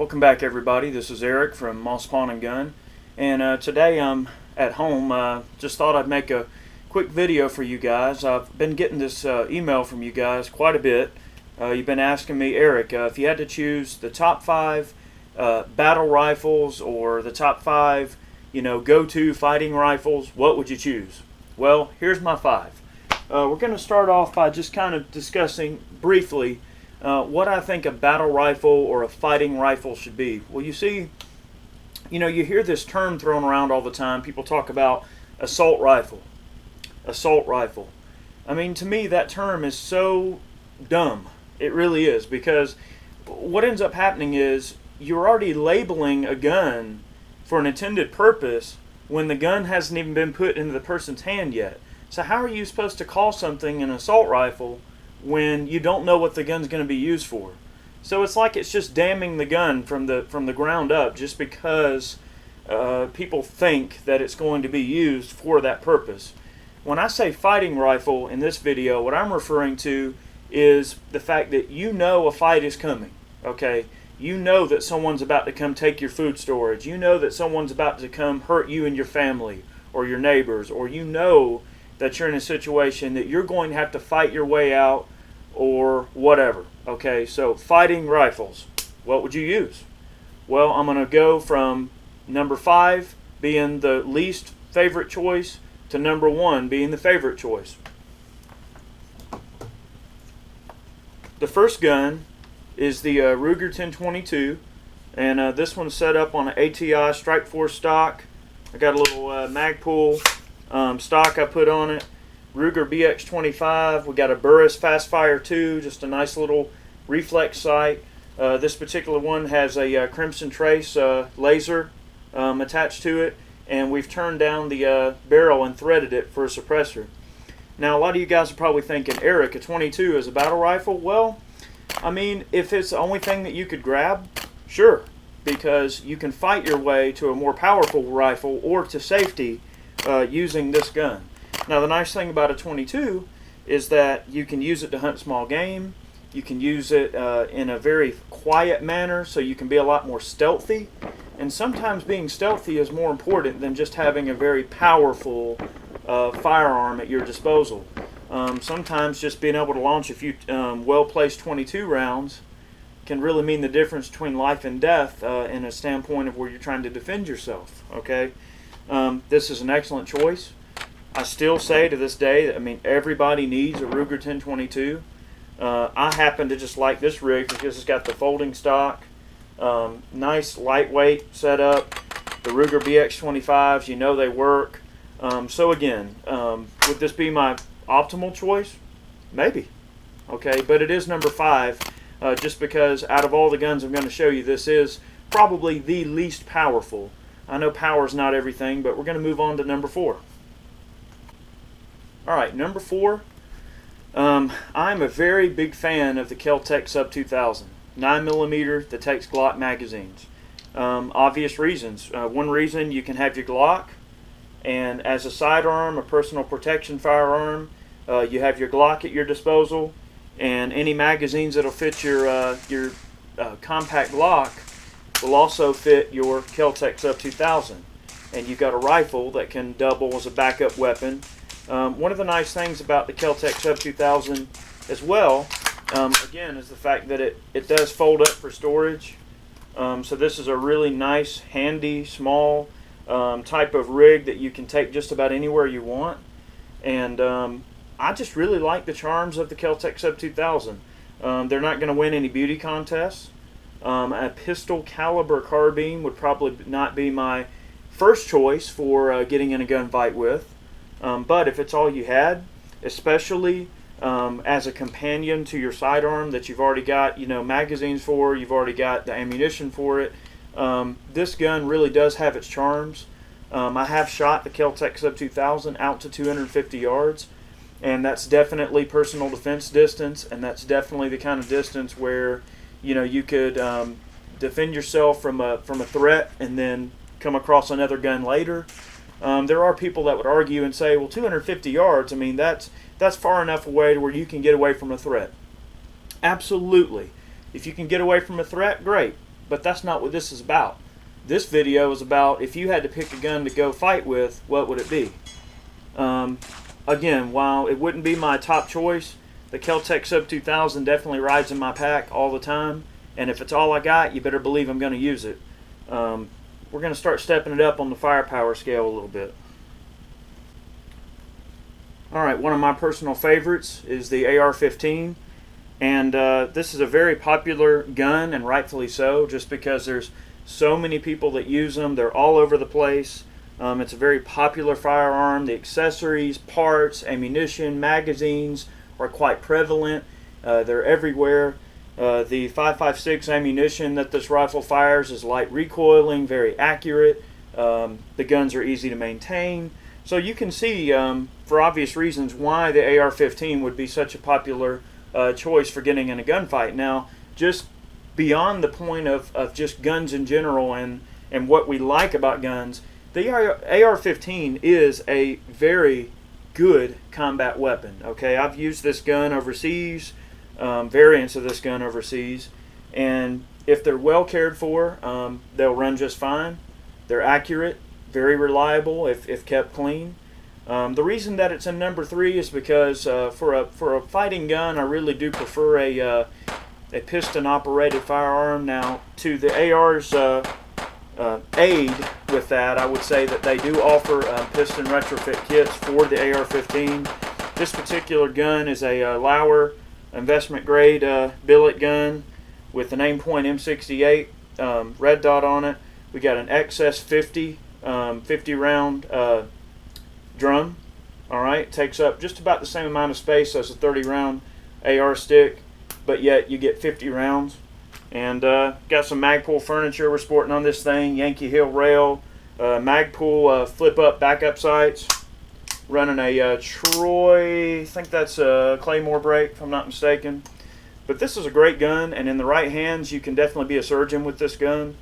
Welcome back, everybody. This is Eric from Moss Pawn and Gun, and today I'm at home. Just thought I'd make a quick video for you guys. I've been getting this email from you guys quite a bit. You've been asking me, Eric, if you had to choose the top 5 battle rifles or the top 5, go-to fighting rifles, what would you choose? Well, here's my 5. We're going to start off by just kind of discussing briefly what I think a battle rifle or a fighting rifle should be. Well, you see, you hear this term thrown around all the time. People talk about assault rifle. Assault rifle. I mean, to me, that term is so dumb. It really is, because what ends up happening is you're already labeling a gun for an intended purpose when the gun hasn't even been put into the person's hand yet. So how are you supposed to call something an assault rifle when you don't know what the gun's going to be used for? So it's like it's just damning the gun from the ground up just because people think that it's going to be used for that purpose. When I say fighting rifle in this video, what I'm referring to is the fact that a fight is coming, okay? You know that someone's about to come take your food storage. You know that someone's about to come hurt you and your family or your neighbors, or that you're in a situation that you're going to have to fight your way out or whatever. Okay, so fighting rifles, what would you use? Well, I'm going to go from number 5 being the least favorite choice to number 1 being the favorite choice. The first gun is the Ruger 1022, and this one's set up on an ATI Strike Force stock. I got a little Magpul stock I put on it. Ruger BX25. We got a Burris Fastfire 2, just a nice little reflex sight. This particular one has a Crimson Trace laser attached to it, and we've turned down the barrel and threaded it for a suppressor. Now, a lot of you guys are probably thinking, Eric, a 22 is a battle rifle? Well, I mean, if it's the only thing that you could grab, sure, because you can fight your way to a more powerful rifle or to safety using this gun. Now, the nice thing about a 22 is that you can use it to hunt small game. You can use it in a very quiet manner, so you can be a lot more stealthy. And sometimes being stealthy is more important than just having a very powerful firearm at your disposal. Sometimes just being able to launch a few well-placed 22 rounds can really mean the difference between life and death in a standpoint of where you're trying to defend yourself. Okay, this is an excellent choice. I still say to this day that, I mean, everybody needs a Ruger 1022. I happen to just like this rig because it's got the folding stock, nice lightweight setup. The Ruger BX25s, they work. So again, would this be my optimal choice? Maybe. Okay, but it is number 5, just because out of all the guns I'm going to show you, this is probably the least powerful. I know power is not everything, but we're going to move on to number 4. Alright, number 4, I'm a very big fan of the KelTec Sub 2000, 9mm that takes Glock magazines. Obvious reasons. One reason, you can have your Glock, and as a sidearm, a personal protection firearm, you have your Glock at your disposal, and any magazines that'll fit your compact Glock will also fit your KelTec Sub 2000. And you've got a rifle that can double as a backup weapon. One of the nice things about the KelTec Sub 2000 as well, again, is the fact that it does fold up for storage. So this is a really nice, handy, small type of rig that you can take just about anywhere you want. And I just really like the charms of the KelTec Sub 2000. They're not going to win any beauty contests. A pistol caliber carbine would probably not be my first choice for getting in a gunfight with. But if it's all you had, especially as a companion to your sidearm that you've already got, magazines for, you've already got the ammunition for it, this gun really does have its charms. I have shot the KelTec Sub 2000 out to 250 yards, and that's definitely personal defense distance, and that's definitely the kind of distance where you could defend yourself from a threat and then come across another gun later. There are people that would argue and say, well, 250 yards, I mean, that's far enough away to where you can get away from a threat. Absolutely. If you can get away from a threat, great. but that's not what this is about. This video is about if you had to pick a gun to go fight with, what would it be? Again, while it wouldn't be my top choice, the KelTec Sub 2000 definitely rides in my pack all the time, and if it's all I got, you better believe I'm going to use it. We're going to start stepping it up on the firepower scale a little bit. Alright, one of my personal favorites is the AR-15, and this is a very popular gun, and rightfully so, just because there's so many people that use them. They're all over the place. It's a very popular firearm. The accessories, parts, ammunition, magazines are quite prevalent. They're everywhere. The 5.56 ammunition that this rifle fires is light recoiling, very accurate. The guns are easy to maintain. So you can see, for obvious reasons, why the AR-15 would be such a popular choice for getting in a gunfight. Now, just beyond the point of just guns in general and what we like about guns, the AR-15 is a very good combat weapon. Okay, I've used this gun overseas, variants of this gun overseas, and if they're well cared for, they'll run just fine. They're accurate, very reliable if kept clean. The reason that it's in number 3 is because for a fighting gun, I really do prefer a piston-operated firearm. Now, to the AR's aid with that, I would say that they do offer piston retrofit kits for the AR-15. This particular gun is a Lauer investment grade billet gun with an Aimpoint M68 red dot on it. We got an XS50 50 round drum. Alright, takes up just about the same amount of space as a 30 round AR stick, but yet you get 50 rounds. And got some Magpul furniture we're sporting on this thing, Yankee Hill rail, Magpul flip up backup sights, running a Troy, I think that's a Claymore brake if I'm not mistaken. But this is a great gun, and in the right hands you can definitely be a surgeon with this gun.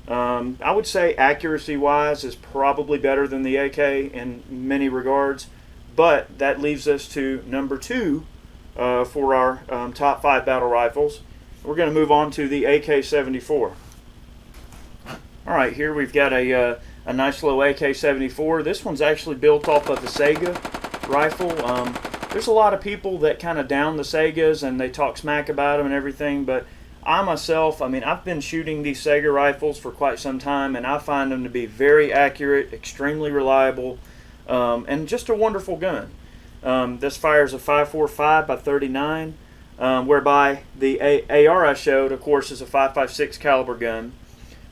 I would say accuracy wise is probably better than the AK in many regards, but that leaves us to number 2 for our top 5 battle rifles. We're going to move on to the AK-74. Alright, here we've got a nice little AK-74. This one's actually built off of the Sega rifle. There's a lot of people that kind of down the Segas and they talk smack about them and everything, but I myself, I've been shooting these Sega rifles for quite some time, and I find them to be very accurate, extremely reliable, and just a wonderful gun. This fires a 5.45 by 39. Whereby the AR I showed, of course, is a 5.56 caliber gun.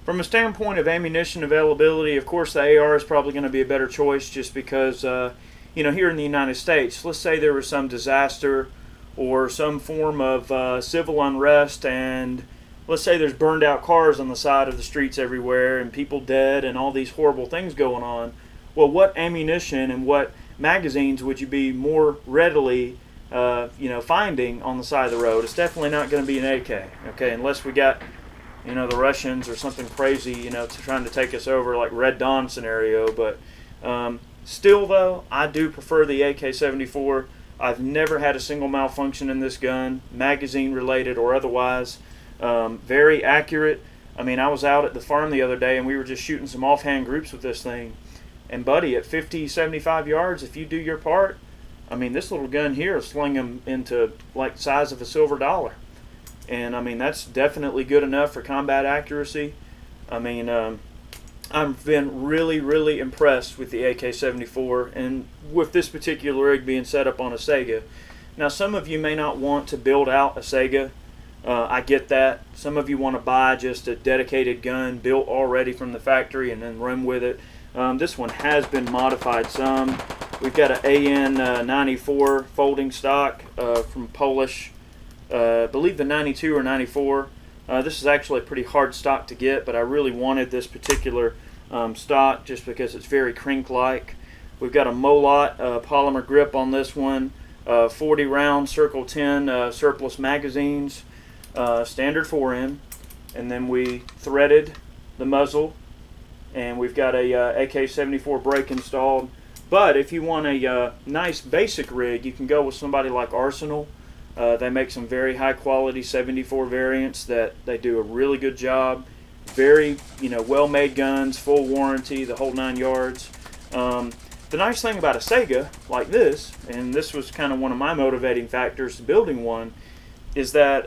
From a standpoint of ammunition availability, of course, the AR is probably going to be a better choice just because, here in the United States, let's say there was some disaster or some form of civil unrest, and let's say there's burned out cars on the side of the streets everywhere and people dead and all these horrible things going on. Well, what ammunition and what magazines would you be more readily finding on the side of the road? It's definitely not going to be an AK, okay, unless we got, the Russians or something crazy, trying to take us over like Red Dawn scenario. But still, though, I do prefer the AK-74. I've never had a single malfunction in this gun, magazine related or otherwise. Very accurate. I was out at the farm the other day and we were just shooting some offhand groups with this thing, and buddy, at 50, 75 yards, if you do your part, this little gun here will sling them into like the size of a silver dollar. And that's definitely good enough for combat accuracy. I've been really, really impressed with the AK-74 and with this particular rig being set up on a Sega. Now, some of you may not want to build out a Sega. I get that. Some of you want to buy just a dedicated gun built already from the factory and then run with it. This one has been modified some. We've got an AN-94 folding stock from Polish, I believe the 92 or 94. This is actually a pretty hard stock to get, but I really wanted this particular stock just because it's very crink-like. We've got a Molot polymer grip on this one, 40 round Circle 10 surplus magazines, standard 4M, and then we threaded the muzzle, and we've got a AK-74 brake installed. But if you want a nice basic rig, you can go with somebody like Arsenal. They make some very high quality 74 variants that they do a really good job. very, well-made guns, full warranty, the whole 9 yards. The nice thing about a Sega like this, and this was kind of one of my motivating factors to building one, is that,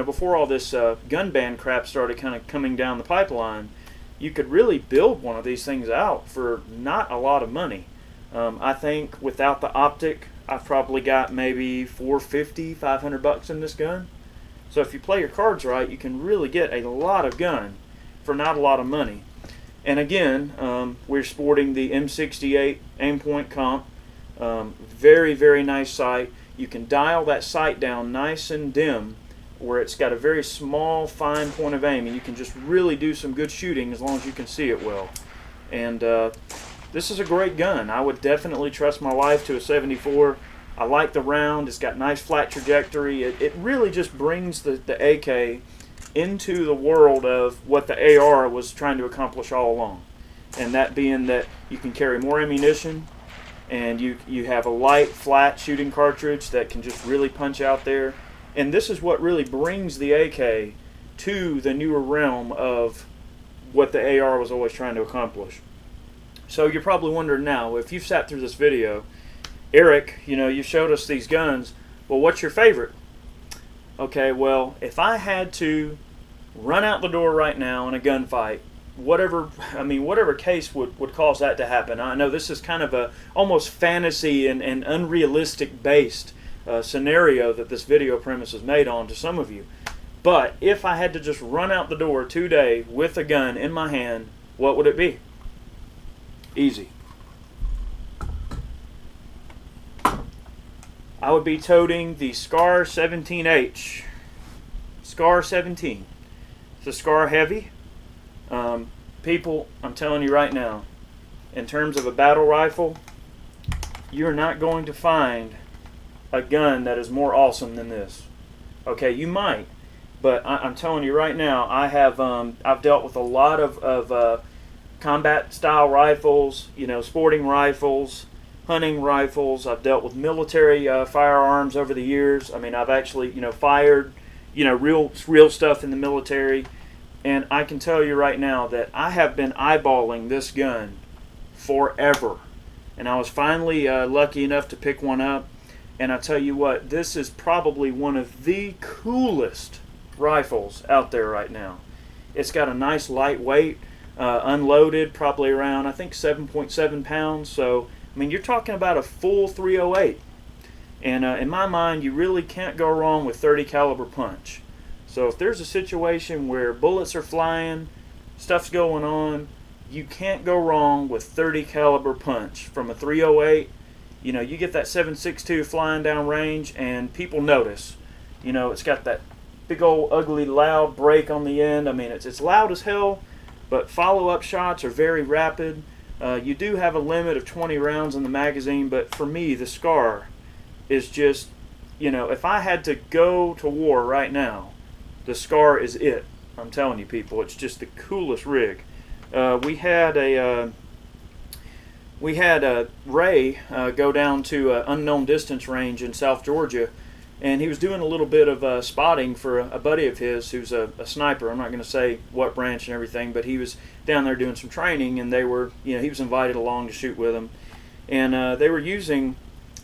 before all this gun ban crap started kind of coming down the pipeline, you could really build one of these things out for not a lot of money. I think without the optic, I've probably got maybe $450, $500 in this gun. So if you play your cards right, you can really get a lot of gun for not a lot of money. And again, we're sporting the M68 Aimpoint Comp. Very, very nice sight. You can dial that sight down nice and dim where it's got a very small, fine point of aim, and you can just really do some good shooting as long as you can see it well. And this is a great gun. I would definitely trust my life to a 74. I like the round. It's got nice flat trajectory. It really just brings the AK into the world of what the AR was trying to accomplish all along. And that being that you can carry more ammunition, and you have a light, flat shooting cartridge that can just really punch out there. And this is what really brings the AK to the newer realm of what the AR was always trying to accomplish. So you're probably wondering now, if you've sat through this video, Eric, you showed us these guns, well, what's your favorite? Okay, well, if I had to run out the door right now in a gunfight, whatever case would cause that to happen. I know this is kind of a almost fantasy and unrealistic based scenario that this video premise is made on to some of you. But if I had to just run out the door today with a gun in my hand, what would it be? Easy. I would be toting the Scar 17H. Scar 17. It's a Scar heavy. People, I'm telling you right now, in terms of a battle rifle, you're not going to find a gun that is more awesome than this. Okay, you might, but I'm telling you right now, I've dealt with a lot of combat style rifles, sporting rifles, hunting rifles. I've dealt with military firearms over the years. I mean, I've actually fired real stuff in the military, and I can tell you right now that I have been eyeballing this gun forever, and I was finally lucky enough to pick one up. And I tell you what, this is probably one of the coolest rifles out there right now. It's got a nice lightweight, unloaded, probably around, I think, 7.7 pounds. So, I mean, you're talking about a full 308. And in my mind, you really can't go wrong with 30 caliber punch. So if there's a situation where bullets are flying, stuff's going on, you can't go wrong with 30 caliber punch from a 308. You get that 7.62 flying down range, and people notice. It's got that big old ugly loud break on the end. I mean, it's loud as hell, but follow-up shots are very rapid. You do have a limit of 20 rounds in the magazine, but for me, the Scar is just, if I had to go to war right now, the Scar is it. I'm telling you, people, it's just the coolest rig. We had Ray go down to an unknown distance range in South Georgia, and he was doing a little bit of spotting for a buddy of his who's a sniper. I'm not going to say what branch and everything, but he was down there doing some training, and he was invited along to shoot with them. And they were using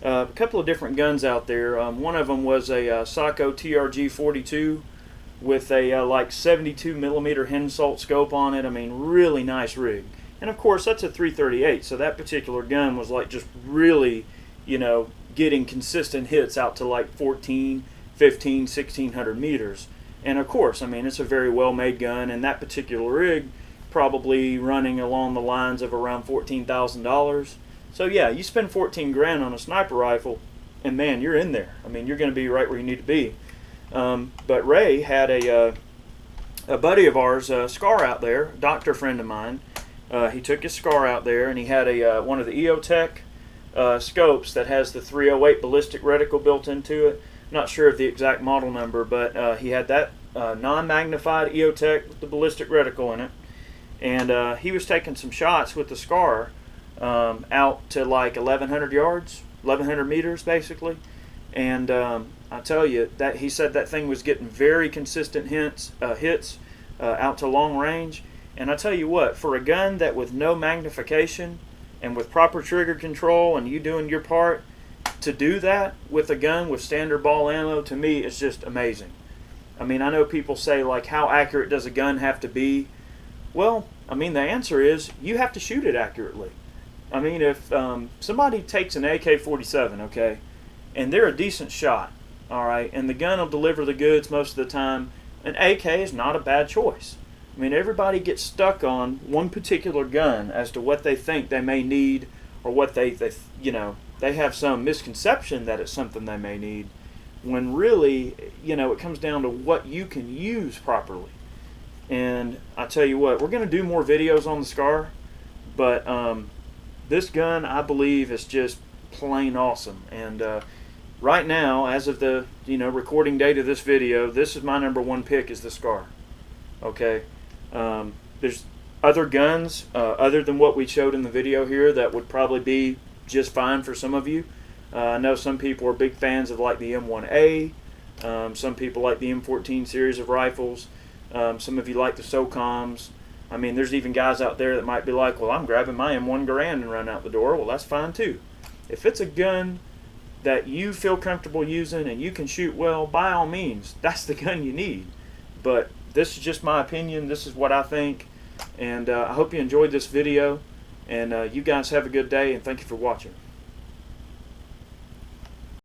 a couple of different guns out there. One of them was a Sako TRG 42 with a like 72 millimeter Hensoldt scope on it. I mean, really nice rig. And of course, that's a 338, so that particular gun was like just really, getting consistent hits out to like 14, 15, 1600 meters. And of course, I mean, it's a very well-made gun, and that particular rig probably running along the lines of around $14,000. So yeah, you spend 14 grand on a sniper rifle, and man, you're in there. I mean, you're going to be right where you need to be. But Ray had a buddy of ours, Scar, out there, a doctor friend of mine. He took his Scar out there, and he had one of the EOTech scopes that has the 308 ballistic reticle built into it. Not sure of the exact model number, but he had that non-magnified EOTech with the ballistic reticle in it. And he was taking some shots with the Scar out to like 1,100 yards, 1,100 meters basically. And I tell you, that he said that thing was getting very consistent hits. out to long range. And I tell you what, for a gun that with no magnification and with proper trigger control and you doing your part, to do that with a gun with standard ball ammo, to me, is just amazing. I mean, I know people say, like, how accurate does a gun have to be? Well, I mean, the answer is you have to shoot it accurately. I mean, if somebody takes an AK-47, okay, and they're a decent shot, all right, and the gun will deliver the goods most of the time, an AK is not a bad choice. I mean, everybody gets stuck on one particular gun as to what they think they may need, or what they have some misconception that it's something they may need, when really, it comes down to what you can use properly. And I tell you what, we're going to do more videos on the Scar, but this gun, I believe, is just plain awesome. And right now, as of the recording date of this video, this is my #1 pick, is the Scar. Okay, there's other guns other than what we showed in the video here that would probably be just fine for some of you. I know some people are big fans of like the M1A. Some people like the M14 series of rifles. Some of you like the SOCOMs. I mean, there's even guys out there that might be like, well, I'm grabbing my M1 Garand and run out the door. Well, that's fine too. If it's a gun that you feel comfortable using and you can shoot well, by all means, that's the gun you need. But this is just my opinion. This is what I think. And I hope you enjoyed this video. And you guys have a good day, and thank you for watching.